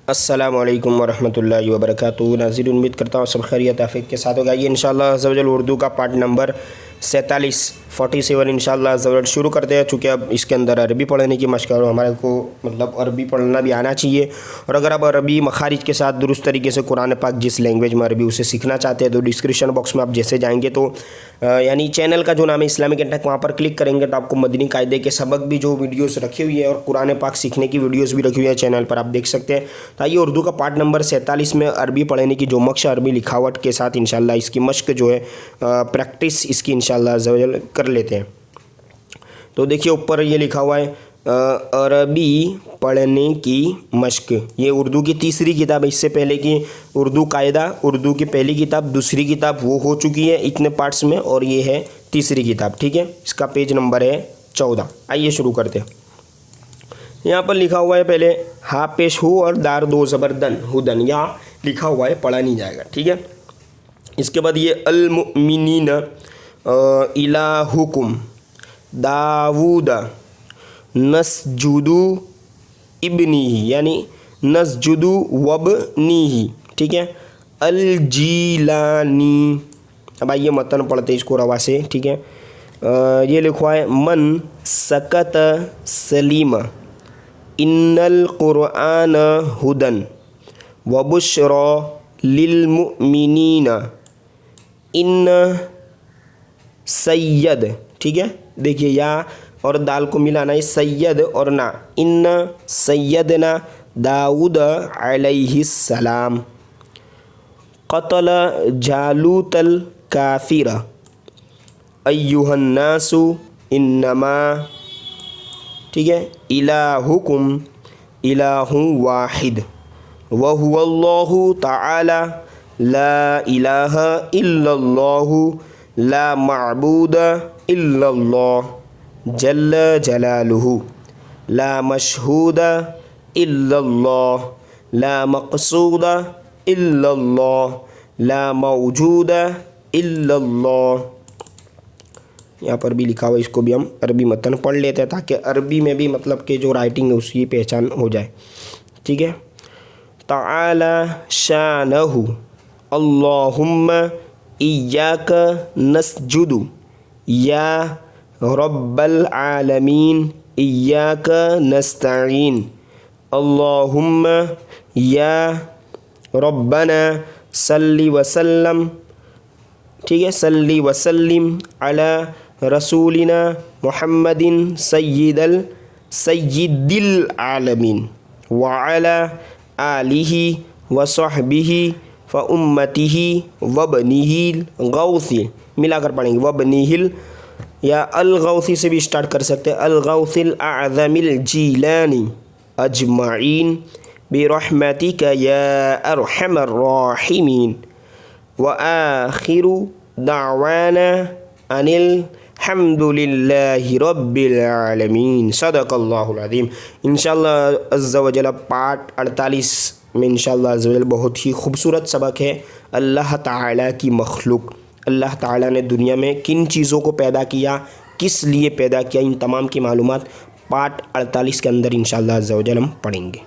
अस्सलामुअलैकुम वरहमतुल्लाहि वबरकातुहू। नाज़रीन, उम्मीद करता हूँ सब खैरियत आफियत के साथ होगा। ये इंशाअल्लाह अज़्ज़ा वजल उर्दू का पार्ट नंबर 47 इंशाअल्लाह अज़्ज़ा वजल शुरू करते हैं। चूँकि अब इसके अंदर अरबी पढ़ने की मशक़ और हमारे को मतलब अरबी पढ़ना भी आना चाहिए। और अगर आप अरबी मखारिज के साथ दुरुस्त तरीके से कुरान पाक जिस लैंग्वेज में अरबी उसे सीखना चाहते हैं तो डिस्क्रिप्शन बॉक्स में आप जैसे जाएंगे तो यानी चैनल का जो नाम है इस्लामिक इंटेक, वहाँ पर क्लिक करेंगे तो आपको मदनी कायदे के सबक भी जो वीडियोस रखी हुई है और कुरान पाक सीखने की वीडियोस भी रखी हुई है चैनल पर, आप देख सकते हैं। तो आइए उर्दू का पार्ट नंबर 47 में अरबी पढ़ने की जो मक्श अरबी लिखावट के साथ इंशाल्लाह इसकी मश्क जो है प्रैक्टिस इसकी इंशाल्लाह अज़्ज़ा वजल कर लेते हैं। तो देखिए ऊपर ये लिखा हुआ है अरबी पढ़ने की मश्क। ये उर्दू की तीसरी किताब है। इससे पहले की उर्दू कायदा, उर्दू की पहली किताब, दूसरी किताब वो हो चुकी है इतने पार्ट्स में, और ये है तीसरी किताब। ठीक है, इसका पेज नंबर है 14। आइए शुरू करते हैं। यहाँ पर लिखा हुआ है पहले हा पेश हो और दार दो ज़बरदन हुदन, यहाँ लिखा हुआ है, पढ़ा नहीं जाएगा। ठीक है, इसके बाद ये अल मुमिनीन इलाहुकुम दाऊद नस्जुदु इब्नीही, यानी नस्जुदु वबनीही। ठीक है, अल जीलानी। अब आइए मतन पढ़ते इसको रवा से। ठीक है, ये लिखा है मन सकत सलीम इन्नल कुरआन हुदन वबुश्रा लिल मुमिनीन इन सैयद। ठीक है, देखिए या और दाल को मिलाना है, सैयद और ना, इन सैयदना दाऊद अलैहिस्सलाम क़तल जालूतल काफिर अय्युहन्नासु इन्नमा। ठीक है, इलाहुकुम इलाहु वाहिद व हुवल्लाहु तआला ला इलाहा इल्लल्लाहु ला मअबूद इल्लल्लाह जल्ल जलालुहु ला मशहूद इल्लल्लाह ला मक़सूद इल्लल्लाह ला मौजूद इल्लल्लाह। यहाँ पर भी लिखा हुआ, इसको भी हम अरबी मतन पढ़ लेते हैं ताकि अरबी में भी मतलब कि जो राइटिंग है उसकी पहचान हो जाए। ठीक है, तआला शानहु अल्लाहुम्मा इय्याक नस्जुदु या रब्बल आलमीन इय्याक नस्तईन अल्लाहुम्मा या रब्बना सल्ली वसल्लम। ठीक है, सल्ली वसल्लिम अला रसूलिना मुहम्मदिन सय्यिदिल आलमीन व अला आलिहि व सहबिहि व उम्मतिहि वबनिहिल गौसी। मिलाकर पढ़ेंगे वबनिहिल, या अल गौसी से भी स्टार्ट कर सकते हैं, अल गौसिल आज़मिल जीलानी अजमाइन बिरहमतिका या अरहमर राहिमीन व आखिरु दावाना अनिल हम्दुलिल्लाहि रब्बिल आलमीन सदक़ल्लाहुल अज़ीम। इंशाअल्लाह अज़्ज़ा वजल पार्ट 48 में इंशाअल्लाह अज़्ज़ा वजल बहुत ही खूबसूरत सबक है अल्लाह ताला की मखलूक। अल्लाह ताला ने दुनिया में किन चीज़ों को पैदा किया, किस लिए पैदा किया, इन तमाम की मालूमात पार्ट 48 के अंदर इंशाअल्लाह अज़्ज़ा वजल हम पढ़ेंगे।